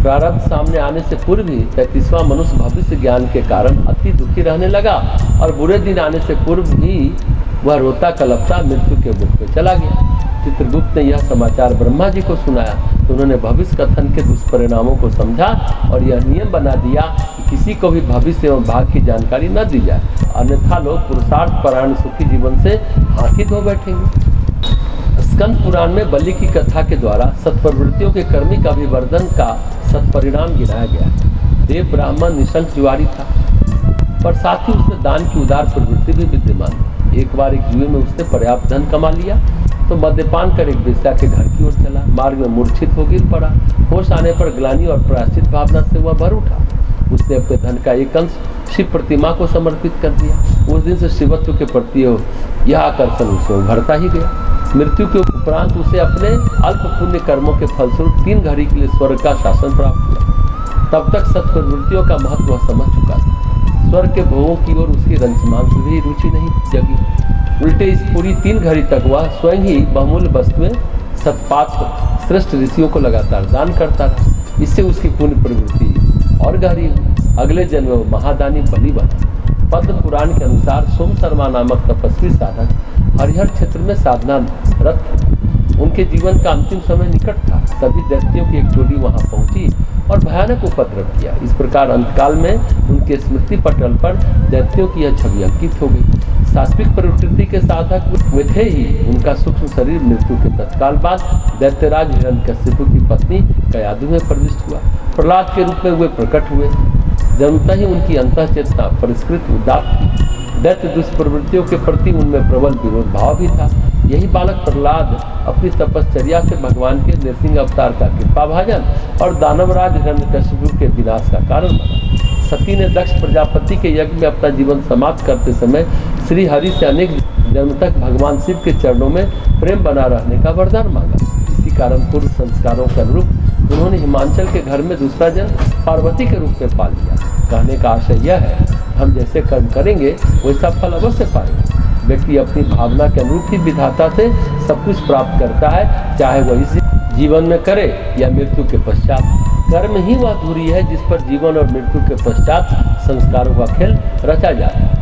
प्रारब्ध सामने आने से पूर्व ही 33वां मनुष्य भविष्य ज्ञान के कारण अति दुखी रहने लगा और बुरे दिन आने से पूर्व ही वह रोता कलपता मृत्यु के मुख में चला गया। चित्रगुप्त ने यह समाचार ब्रह्मा जी को सुनाया तो उन्होंने भविष्य कथन के दुष्परिणामों को समझा और यह नियम बना दिया कि किसी को भी भविष्य एवं भाग्य की जानकारी न दी जाए, अन्यथा लोग पुरुषार्थ परायण सुखी जीवन से हाथी धो बैठेंगे। स्कंद पुराण में बलि की कथा के द्वारा सत्प्रवृत्तियों के कर्मिक अभिवर्धन का सत्परिणाम गिनाया गया। देव ब्राह्मण निशंक जुआरी था, पर साथ ही उसमें दान की उदार प्रवृत्ति भी विद्यमान थी। एक बार एक जुए में उसने पर्याप्त धन कमा लिया तो मद्यपान कर एक वेश्या के घर की ओर चला। मार्ग में मूर्छित हो गिर पड़ा। होश आने पर ग्लानि और प्रायश्चित भावना से वह भर उठा। उसने अपने धन का एक अंश शिव प्रतिमा को समर्पित कर दिया। उस दिन से शिवत्व के प्रति यह आकर्षण उसे उभरता ही गया। मृत्यु के उपरांत उसे अपने अल्प पुण्य कर्मों के फलस्वरूप 3 घड़ी के लिए स्वर्ग का शासन प्राप्त हुआ। तब तक सत्प्रवृत्तियों का महत्व वह समझ चुका था। स्वर्ग के भोगों की ओर उसकी रंचमान से भी रुचि नहीं जगी। उल्टे इस पूरी 3 घड़ी तक वह स्वयं ही बहुमूल्य वस्तुएं सत्पात्र श्रेष्ठ ऋषियों को लगातार दान करता रहा। इससे उसकी पुण्य प्रवृत्ति और गहरी हुई। अगले जन्म में महादानी बलि बना। पद्म पुराण के अनुसार सोम शर्मा नामक तपस्वी साधक हरिहर क्षेत्र में साधना रत। उनके जीवन का अंतिम समय निकट था। तभी दैत्यों की एक टोली वहां पहुंची और भयानक उपद्रव किया। इस प्रकार अंतकाल में उनके स्मृति पटल पर दैत्यों की यह छवि अंकित हो गई। सात्विक प्रवृत्ति के साधक वे थे ही। उनका सूक्ष्म शरीर मृत्यु के तत्काल बाद दैत्यराज हिरण्यकशिपु की पत्नी कयाधु में प्रविष्ट हुआ। प्रहलाद के रूप में वे प्रकट हुए। जन्मतः ही उनकी अंतःचेतना परिष्कृत उदात्त थी। दैत्य दुष्प्रवृत्तियों के प्रति उनमें प्रबल विरोध भाव भी था। यही बालक प्रहलाद अपनी तपश्चर्या से भगवान के नृसिंह अवतार का कृपाभाजन और दानवराज हिरण्यकशिपु के विनाश का कारण बना। सती ने दक्ष प्रजापति के यज्ञ में अपना जीवन समाप्त करते समय श्री हरि से अनेक जन्म तक भगवान शिव के चरणों में प्रेम बना रहने का वरदान मांगा। इसी कारण पूर्व संस्कारों के अनुरूप उन्होंने हिमाचल के घर में दूसरा जन्म पार्वती के रूप में पा लिया। कहने का आशय यह है, हम जैसे कर्म करेंगे वैसा फल अवश्य पाएंगे। व्यक्ति अपनी भावना के अनुरूप ही विधाता से सब कुछ प्राप्त करता है, चाहे वह इस जीवन में करे या मृत्यु के पश्चात। कर्म ही वह धुरी है जिस पर जीवन और मृत्यु के पश्चात संस्कारों का खेल रचा जाता है।